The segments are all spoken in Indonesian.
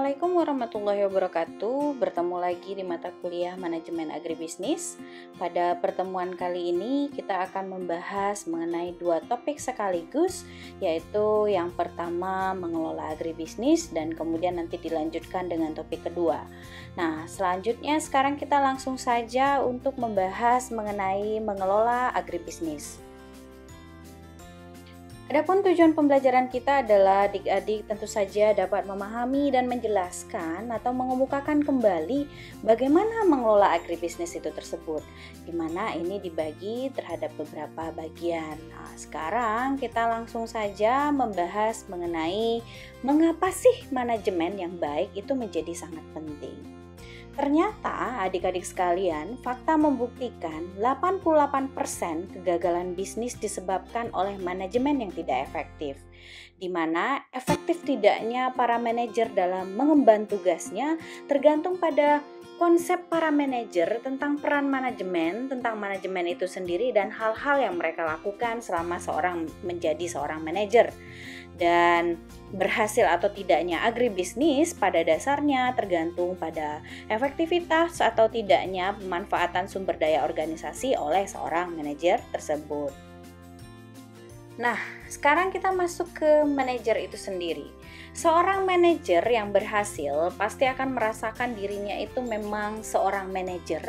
Assalamualaikum warahmatullahi wabarakatuh. Bertemu lagi di mata kuliah Manajemen Agribisnis. Pada pertemuan kali ini kita akan membahas mengenai dua topik sekaligus, yaitu yang pertama mengelola agribisnis dan kemudian nanti dilanjutkan dengan topik kedua. Nah, selanjutnya sekarang kita langsung saja untuk membahas mengenai mengelola agribisnis. Adapun tujuan pembelajaran kita adalah adik-adik tentu saja dapat memahami dan menjelaskan atau mengemukakan kembali bagaimana mengelola agribisnis itu tersebut, di mana ini dibagi terhadap beberapa bagian. Nah, sekarang kita langsung saja membahas mengenai mengapa sih manajemen yang baik itu menjadi sangat penting. Ternyata adik-adik sekalian, fakta membuktikan 88% kegagalan bisnis disebabkan oleh manajemen yang tidak efektif. Di mana efektif tidaknya para manajer dalam mengemban tugasnya tergantung pada konsep para manajer tentang peran manajemen, tentang manajemen itu sendiri dan hal-hal yang mereka lakukan selama menjadi seorang manajer. Dan berhasil atau tidaknya agribisnis pada dasarnya tergantung pada efektivitas atau tidaknya pemanfaatan sumber daya organisasi oleh seorang manajer tersebut. Nah, sekarang kita masuk ke manajer itu sendiri. Seorang manajer yang berhasil pasti akan merasakan dirinya itu memang seorang manajer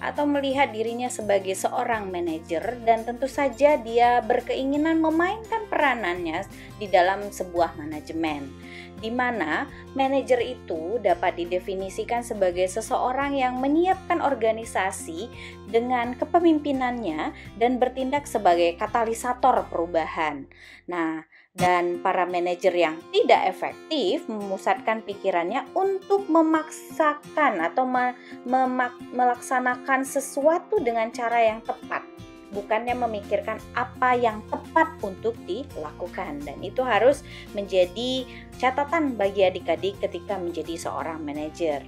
atau melihat dirinya sebagai seorang manajer, dan tentu saja dia berkeinginan memainkan peranannya di dalam sebuah manajemen, di mana manajer itu dapat didefinisikan sebagai seseorang yang menyiapkan organisasi dengan kepemimpinannya dan bertindak sebagai katalisator perubahan. Nah, dan para manajer yang tidak efektif memusatkan pikirannya untuk memaksakan atau melaksanakan sesuatu dengan cara yang tepat, bukannya memikirkan apa yang tepat untuk dilakukan. Dan itu harus menjadi catatan bagi adik-adik ketika menjadi seorang manajer.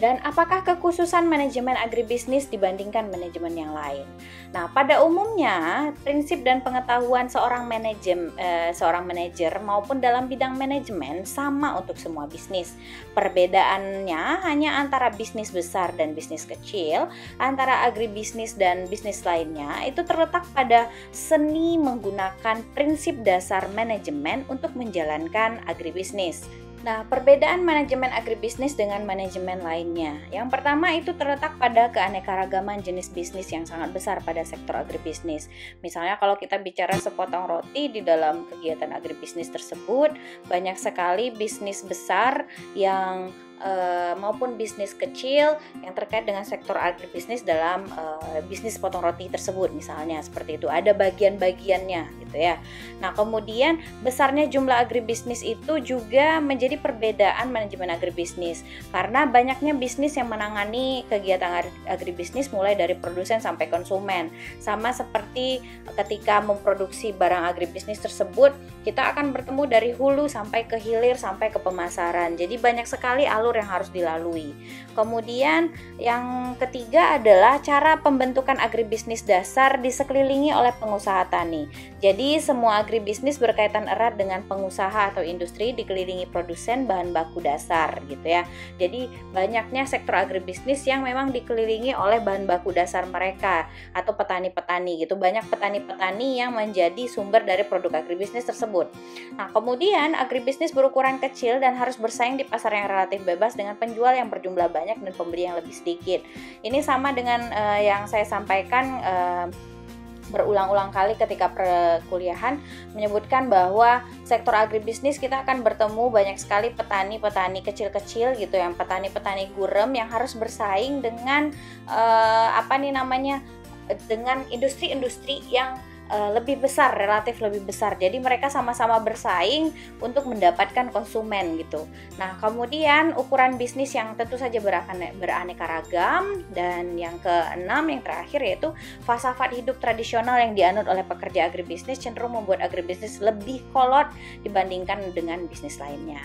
Dan apakah kekhususan manajemen agribisnis dibandingkan manajemen yang lain? Nah, pada umumnya prinsip dan pengetahuan seorang manajer maupun dalam bidang manajemen sama untuk semua bisnis. Perbedaannya hanya antara bisnis besar dan bisnis kecil, antara agribisnis dan bisnis lainnya itu terletak pada seni menggunakan prinsip dasar manajemen untuk menjalankan agribisnis. Nah, perbedaan manajemen agribisnis dengan manajemen lainnya. Yang pertama itu terletak pada keanekaragaman jenis bisnis yang sangat besar pada sektor agribisnis. Misalnya kalau kita bicara sepotong roti, di dalam kegiatan agribisnis tersebut banyak sekali bisnis besar yang maupun bisnis kecil yang terkait dengan sektor agribisnis dalam bisnis potong roti tersebut, misalnya seperti itu, ada bagian-bagiannya gitu ya. Nah, kemudian besarnya jumlah agribisnis itu juga menjadi perbedaan manajemen agribisnis karena banyaknya bisnis yang menangani kegiatan agribisnis mulai dari produsen sampai konsumen. Sama seperti ketika memproduksi barang agribisnis tersebut, kita akan bertemu dari hulu sampai ke hilir sampai ke pemasaran. Jadi banyak sekali alur yang harus dilalui. Kemudian yang ketiga adalah cara pembentukan agribisnis dasar disekelilingi oleh pengusaha tani. Jadi semua agribisnis berkaitan erat dengan pengusaha atau industri dikelilingi produsen bahan baku dasar gitu ya. Jadi banyaknya sektor agribisnis yang memang dikelilingi oleh bahan baku dasar mereka atau petani-petani gitu. Banyak petani-petani yang menjadi sumber dari produk agribisnis tersebut. Nah, kemudian agribisnis berukuran kecil dan harus bersaing di pasar yang relatif bebas dengan penjual yang berjumlah banyak dan pembeli yang lebih sedikit. Ini sama dengan yang saya sampaikan berulang-ulang kali ketika perkuliahan, menyebutkan bahwa sektor agribisnis kita akan bertemu banyak sekali petani-petani kecil-kecil gitu, yang petani-petani gurem yang harus bersaing dengan dengan industri-industri yang lebih besar, relatif lebih besar. Jadi mereka sama-sama bersaing untuk mendapatkan konsumen gitu. Nah, kemudian ukuran bisnis yang tentu saja beraneka ragam, dan yang keenam yang terakhir yaitu falsafat hidup tradisional yang dianut oleh pekerja agribisnis cenderung membuat agribisnis lebih kolot dibandingkan dengan bisnis lainnya.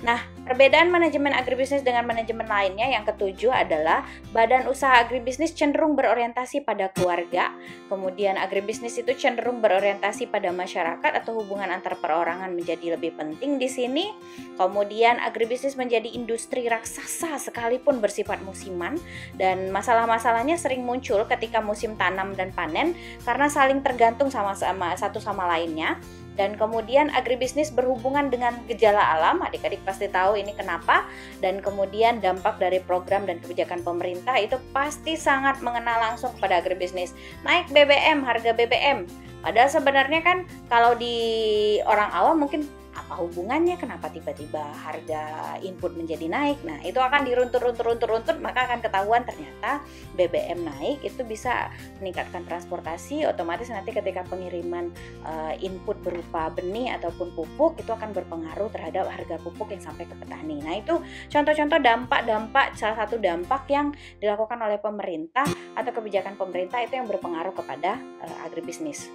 Nah, Perbedaan manajemen agribisnis dengan manajemen lainnya yang ketujuh adalah badan usaha agribisnis cenderung berorientasi pada keluarga, kemudian agribisnis itu cenderung berorientasi pada masyarakat atau hubungan antar perorangan menjadi lebih penting di sini. Kemudian agribisnis menjadi industri raksasa sekalipun bersifat musiman, dan masalah-masalahnya sering muncul ketika musim tanam dan panen karena saling tergantung sama satu sama lainnya. Dan kemudian agribisnis berhubungan dengan gejala alam, adik-adik pasti tahu ini kenapa. Dan kemudian dampak dari program dan kebijakan pemerintah itu pasti sangat mengena langsung kepada agribisnis. Naik BBM, harga BBM. Padahal sebenarnya kan kalau di orang awam mungkin apa hubungannya, kenapa tiba-tiba harga input menjadi naik. Nah, itu akan diruntut, maka akan ketahuan ternyata BBM naik itu bisa meningkatkan transportasi, otomatis nanti ketika pengiriman input berupa benih ataupun pupuk itu akan berpengaruh terhadap harga pupuk yang sampai ke petani. Nah, itu contoh-contoh dampak-dampak, salah satu dampak yang dilakukan oleh pemerintah atau kebijakan pemerintah itu yang berpengaruh kepada agribisnis.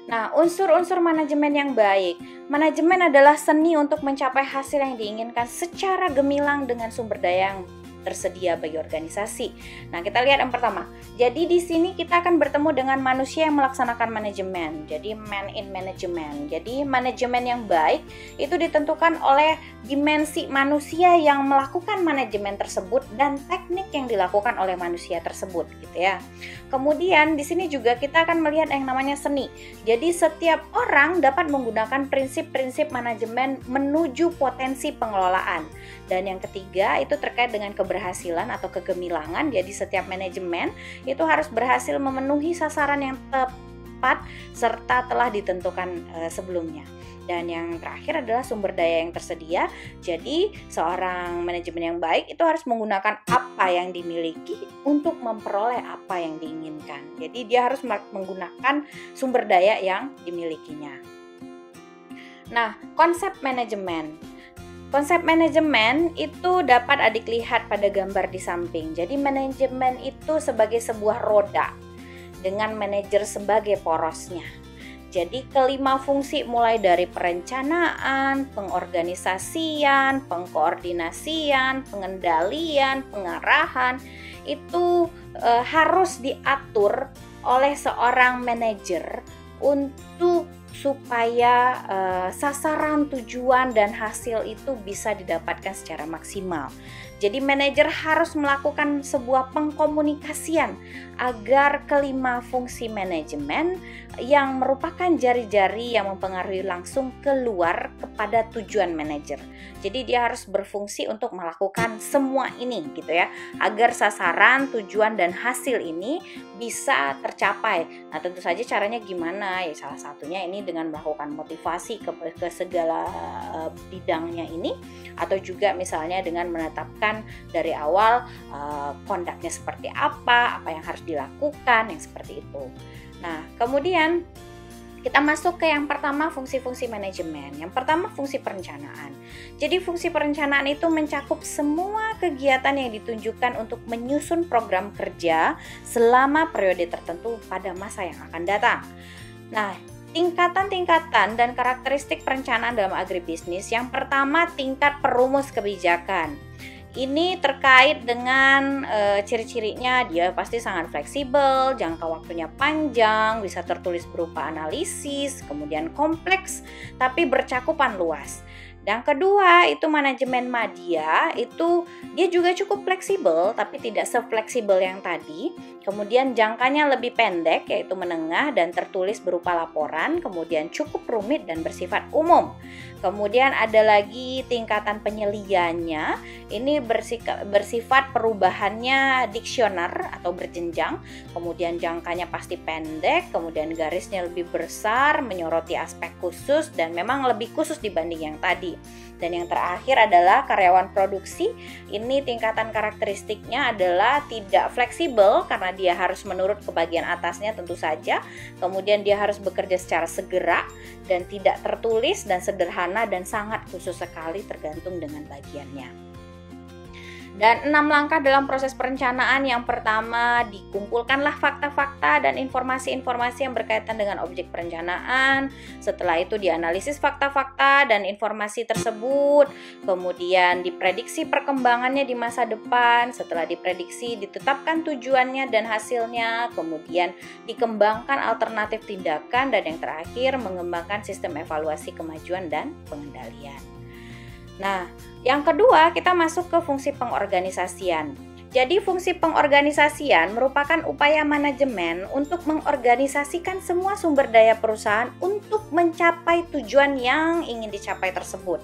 Nah, unsur-unsur manajemen yang baik. Manajemen adalah seni untuk mencapai hasil yang diinginkan secara gemilang dengan sumber daya yang tersedia bagi organisasi. Nah, kita lihat yang pertama. Jadi di sini kita akan bertemu dengan manusia yang melaksanakan manajemen. Jadi man in management. Jadi manajemen yang baik itu ditentukan oleh dimensi manusia yang melakukan manajemen tersebut dan teknik yang dilakukan oleh manusia tersebut, gitu ya. Kemudian di sini juga kita akan melihat yang namanya seni. Jadi setiap orang dapat menggunakan prinsip-prinsip manajemen menuju potensi pengelolaan. Dan yang ketiga itu terkait dengan keberhasilan atau kegemilangan. Jadi setiap manajemen itu harus berhasil memenuhi sasaran yang tepat serta telah ditentukan sebelumnya. Dan yang terakhir adalah sumber daya yang tersedia. Jadi seorang manajemen yang baik itu harus menggunakan apa yang dimiliki untuk memperoleh apa yang diinginkan. Jadi dia harus menggunakan sumber daya yang dimilikinya. Nah, konsep manajemen. Konsep manajemen itu dapat adik lihat pada gambar di samping. Jadi manajemen itu sebagai sebuah roda dengan manajer sebagai porosnya. Jadi kelima fungsi mulai dari perencanaan, pengorganisasian, pengkoordinasian, pengendalian, pengarahan itu harus diatur oleh seorang manajer untuk supaya sasaran, tujuan, dan hasil itu bisa didapatkan secara maksimal. Jadi manajer harus melakukan sebuah pengkomunikasian agar kelima fungsi manajemen yang merupakan jari-jari yang mempengaruhi langsung keluar kepada tujuan manajer. Jadi dia harus berfungsi untuk melakukan semua ini gitu ya, agar sasaran, tujuan, dan hasil ini bisa tercapai. Nah, tentu saja caranya gimana? Ya salah satunya ini dengan melakukan motivasi ke segala bidangnya ini, atau juga misalnya dengan menetapkan dari awal kondaknya seperti apa yang harus dilakukan, yang seperti itu. Nah, kemudian kita masuk ke yang pertama, fungsi-fungsi manajemen. Yang pertama, fungsi perencanaan. Jadi fungsi perencanaan itu mencakup semua kegiatan yang ditunjukkan untuk menyusun program kerja selama periode tertentu pada masa yang akan datang. Nah, tingkatan-tingkatan dan karakteristik perencanaan dalam agribisnis. Yang pertama, tingkat perumus kebijakan. Ini terkait dengan ciri-cirinya, dia pasti sangat fleksibel, jangka waktunya panjang, bisa tertulis berupa analisis, kemudian kompleks, tapi bercakupan luas. Yang kedua itu manajemen media, itu dia juga cukup fleksibel tapi tidak sefleksibel yang tadi. Kemudian jangkanya lebih pendek yaitu menengah dan tertulis berupa laporan, kemudian cukup rumit dan bersifat umum. Kemudian ada lagi tingkatan penyeliannya, ini bersifat perubahannya diksioner atau berjenjang, kemudian jangkanya pasti pendek, kemudian garisnya lebih besar, menyoroti aspek khusus dan memang lebih khusus dibanding yang tadi. Dan yang terakhir adalah karyawan produksi. Ini tingkatan karakteristiknya adalah tidak fleksibel karena dia harus menurut ke bagian atasnya tentu saja. Kemudian dia harus bekerja secara segera dan tidak tertulis dan sederhana dan sangat khusus sekali tergantung dengan bagiannya. Dan 6 langkah dalam proses perencanaan. Yang pertama, dikumpulkanlah fakta-fakta dan informasi-informasi yang berkaitan dengan objek perencanaan. Setelah itu dianalisis fakta-fakta dan informasi tersebut. Kemudian diprediksi perkembangannya di masa depan. Setelah diprediksi, ditetapkan tujuannya dan hasilnya. Kemudian dikembangkan alternatif tindakan. Dan yang terakhir, mengembangkan sistem evaluasi kemajuan dan pengendalian. Nah, yang kedua, kita masuk ke fungsi pengorganisasian. Jadi fungsi pengorganisasian merupakan upaya manajemen untuk mengorganisasikan semua sumber daya perusahaan untuk mencapai tujuan yang ingin dicapai tersebut.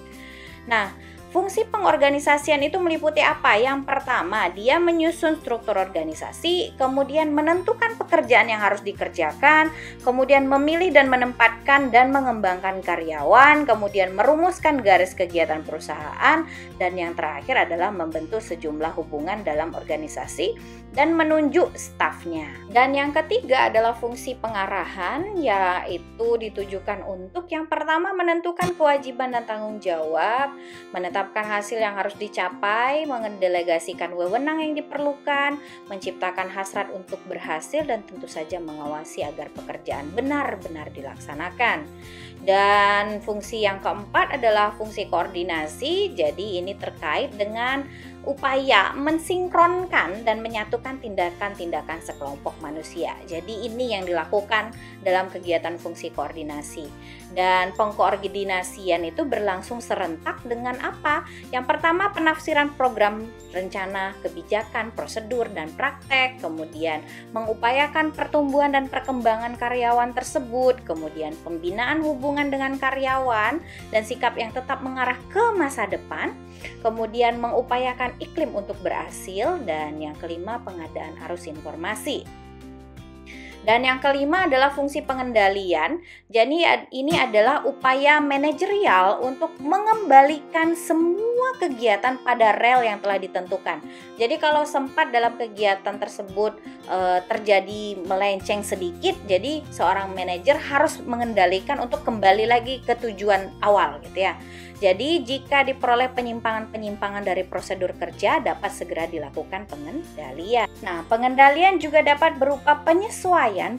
Nah, fungsi pengorganisasian itu meliputi apa? Yang pertama, dia menyusun struktur organisasi, kemudian menentukan pekerjaan yang harus dikerjakan, kemudian memilih dan menempatkan dan mengembangkan karyawan, kemudian merumuskan garis kegiatan perusahaan, dan yang terakhir adalah membentuk sejumlah hubungan dalam organisasi dan menunjuk stafnya. Dan yang ketiga adalah fungsi pengarahan, yaitu ditujukan untuk yang pertama menentukan kewajiban dan tanggung jawab, menetapkan hasil yang harus dicapai, mendelegasikan wewenang yang diperlukan, menciptakan hasrat untuk berhasil, dan tentu saja mengawasi agar pekerjaan benar-benar dilaksanakan. Dan fungsi yang keempat adalah fungsi koordinasi. Jadi ini terkait dengan upaya mensinkronkan dan menyatukan tindakan-tindakan sekelompok manusia. Jadi ini yang dilakukan dalam kegiatan fungsi koordinasi. Dan pengkoordinasian itu berlangsung serentak dengan apa? Yang pertama, penafsiran program, rencana, kebijakan, prosedur, dan praktek. Kemudian mengupayakan pertumbuhan dan perkembangan karyawan tersebut. Kemudian pembinaan hubungan dengan karyawan dan sikap yang tetap mengarah ke masa depan. Kemudian mengupayakan iklim untuk berhasil. Dan yang kelima, pengadaan arus informasi. Dan yang kelima adalah fungsi pengendalian. Jadi ini adalah upaya manajerial untuk mengembalikan semua kegiatan pada rel yang telah ditentukan. Jadi kalau sempat dalam kegiatan tersebut terjadi melenceng sedikit, jadi seorang manajer harus mengendalikan untuk kembali lagi ke tujuan awal gitu ya. Jadi jika diperoleh penyimpangan-penyimpangan dari prosedur kerja, dapat segera dilakukan pengendalian. Nah, pengendalian juga dapat berupa penyesuaian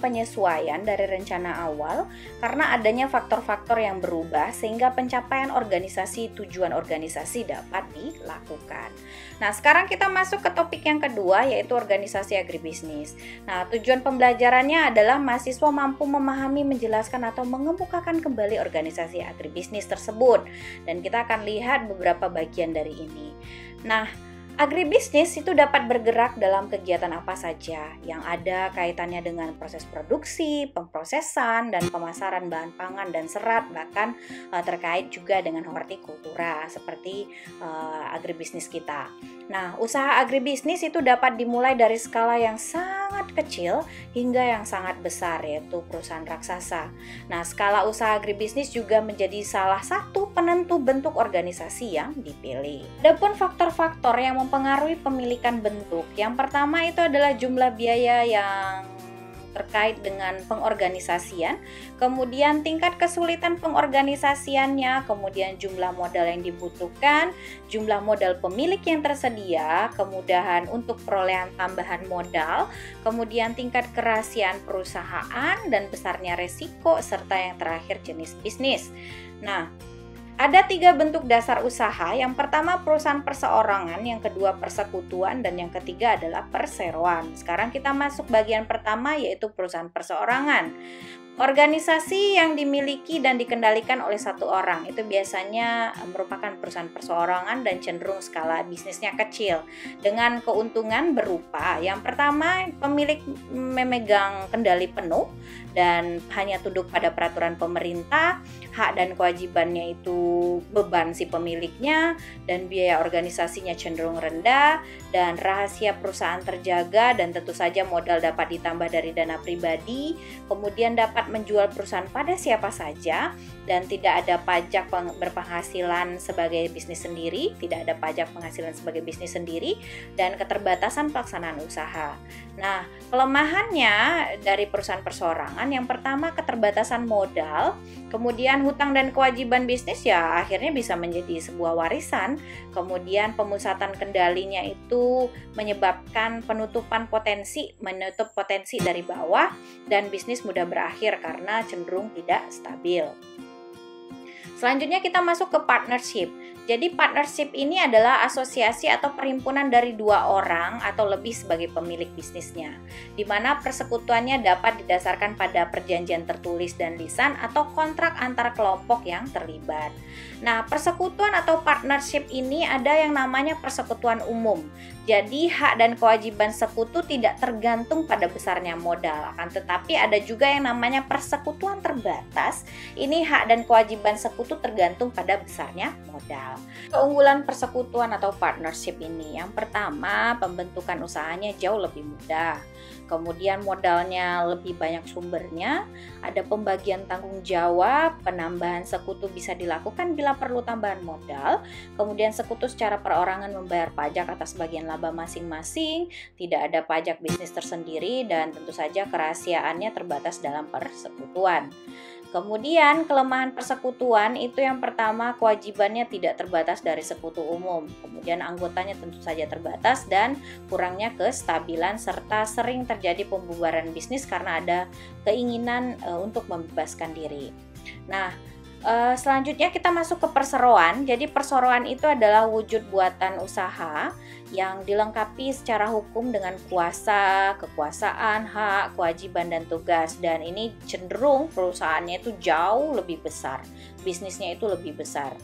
dari rencana awal karena adanya faktor-faktor yang berubah sehingga pencapaian tujuan organisasi dapat dilakukan. Nah, sekarang kita masuk ke topik yang kedua, yaitu organisasi agribisnis. Nah, tujuan pembelajarannya adalah mahasiswa mampu memahami, menjelaskan atau mengemukakan kembali organisasi agribisnis tersebut. Dan kita akan lihat beberapa bagian dari ini. Nah, agribisnis itu dapat bergerak dalam kegiatan apa saja yang ada kaitannya dengan proses produksi, pemprosesan, dan pemasaran bahan pangan dan serat, bahkan terkait juga dengan hortikultura seperti agribisnis kita. Nah, usaha agribisnis itu dapat dimulai dari skala yang sangat kecil hingga yang sangat besar, yaitu perusahaan raksasa. Nah, skala usaha agribisnis juga menjadi salah satu penentu bentuk organisasi yang dipilih. Adapun faktor-faktor yang mempengaruhi pemilikan bentuk, yang pertama itu adalah jumlah biaya yang terkait dengan pengorganisasian, kemudian tingkat kesulitan pengorganisasiannya, kemudian jumlah modal yang dibutuhkan, jumlah modal pemilik yang tersedia, kemudahan untuk perolehan tambahan modal, kemudian tingkat kerahasiaan perusahaan dan besarnya resiko, serta yang terakhir jenis bisnis. Nah, ada 3 bentuk dasar usaha. Yang pertama perusahaan perseorangan, yang kedua persekutuan, dan yang ketiga adalah perseroan. Sekarang kita masuk bagian pertama, yaitu perusahaan perseorangan. Organisasi yang dimiliki dan dikendalikan oleh satu orang itu biasanya merupakan perusahaan perseorangan dan cenderung skala bisnisnya kecil dengan keuntungan berupa yang pertama, pemilik memegang kendali penuh dan hanya tunduk pada peraturan pemerintah, hak dan kewajibannya itu beban si pemiliknya, dan biaya organisasinya cenderung rendah, dan rahasia perusahaan terjaga, dan tentu saja modal dapat ditambah dari dana pribadi, kemudian dapat dapat menjual perusahaan pada siapa saja dan tidak ada pajak berpenghasilan sebagai bisnis sendiri, tidak ada pajak penghasilan sebagai bisnis sendiri, dan keterbatasan pelaksanaan usaha. Nah, kelemahannya dari perusahaan perseorangan yang pertama keterbatasan modal, kemudian hutang dan kewajiban bisnis ya akhirnya bisa menjadi sebuah warisan, kemudian pemusatan kendalinya itu menyebabkan penutupan potensi, menutup potensi dari bawah, dan bisnis mudah berakhir karena cenderung tidak stabil. Selanjutnya kita masuk ke partnership. Jadi partnership ini adalah asosiasi atau perhimpunan dari dua orang atau lebih sebagai pemilik bisnisnya, di mana persekutuannya dapat didasarkan pada perjanjian tertulis dan lisan atau kontrak antar kelompok yang terlibat. Nah, persekutuan atau partnership ini ada yang namanya persekutuan umum. Jadi hak dan kewajiban sekutu tidak tergantung pada besarnya modal, akan tetapi ada juga yang namanya persekutuan terbatas. Ini hak dan kewajiban sekutu tergantung pada besarnya modal. Keunggulan persekutuan atau partnership ini, yang pertama, pembentukan usahanya jauh lebih mudah. Kemudian modalnya lebih banyak sumbernya, ada pembagian tanggung jawab, penambahan sekutu bisa dilakukan bila perlu tambahan modal, kemudian sekutu secara perorangan membayar pajak atas bagian laba masing-masing, tidak ada pajak bisnis tersendiri, dan tentu saja kerahasiaannya terbatas dalam persekutuan. Kemudian kelemahan persekutuan itu yang pertama, kewajibannya tidak terbatas dari sekutu umum, kemudian anggotanya tentu saja terbatas dan kurangnya kestabilan serta sering terjadi pembubaran bisnis karena ada keinginan untuk membebaskan diri. Nah, selanjutnya kita masuk ke perseroan. Jadi perseroan itu adalah wujud buatan usaha yang dilengkapi secara hukum dengan kuasa, kekuasaan, hak, kewajiban, dan tugas. Dan ini cenderung perusahaannya itu jauh lebih besar, bisnisnya itu lebih besar.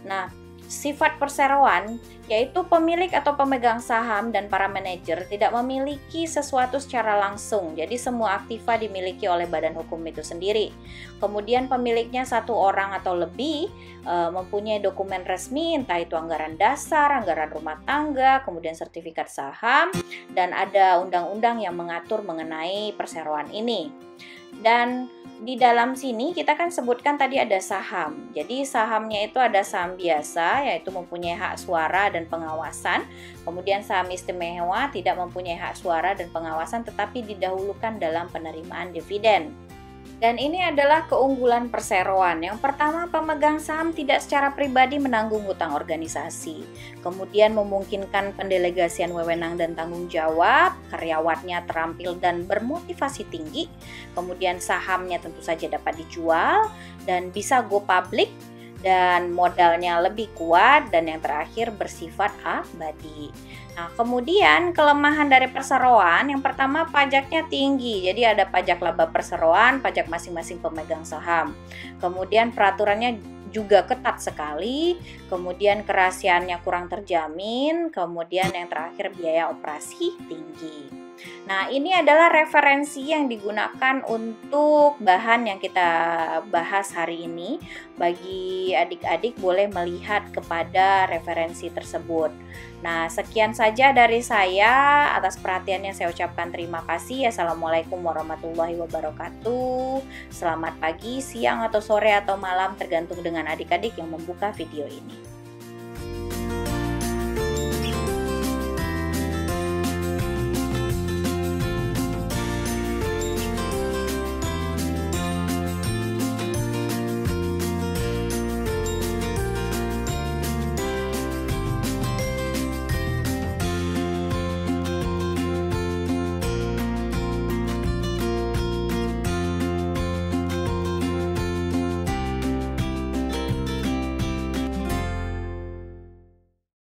Nah, sifat perseroan yaitu pemilik atau pemegang saham dan para manajer tidak memiliki sesuatu secara langsung. Jadi semua aktiva dimiliki oleh badan hukum itu sendiri. Kemudian pemiliknya satu orang atau lebih, mempunyai dokumen resmi, entah itu anggaran dasar, anggaran rumah tangga, kemudian sertifikat saham, dan ada undang-undang yang mengatur mengenai perseroan ini. Dan di dalam sini kita kan sebutkan tadi ada saham. Jadi sahamnya itu ada saham biasa, yaitu mempunyai hak suara dan pengawasan. Kemudian saham istimewa tidak mempunyai hak suara dan pengawasan tetapi didahulukan dalam penerimaan dividen. Dan ini adalah keunggulan perseroan. Yang pertama, pemegang saham tidak secara pribadi menanggung hutang organisasi. Kemudian memungkinkan pendelegasian wewenang dan tanggung jawab, karyawannya terampil dan bermotivasi tinggi. Kemudian sahamnya tentu saja dapat dijual dan bisa go public, dan modalnya lebih kuat, dan yang terakhir bersifat abadi. Nah, kemudian kelemahan dari perseroan, yang pertama pajaknya tinggi, jadi ada pajak laba perseroan, pajak masing-masing pemegang saham. Kemudian peraturannya juga ketat sekali, kemudian kerahasiaannya kurang terjamin, kemudian yang terakhir biaya operasi tinggi. Nah, ini adalah referensi yang digunakan untuk bahan yang kita bahas hari ini. Bagi adik-adik boleh melihat kepada referensi tersebut. Nah, sekian saja dari saya. Atas perhatiannya saya ucapkan terima kasih. Assalamualaikum warahmatullahi wabarakatuh. Selamat pagi, siang, atau sore, atau malam tergantung dengan adik-adik yang membuka video ini.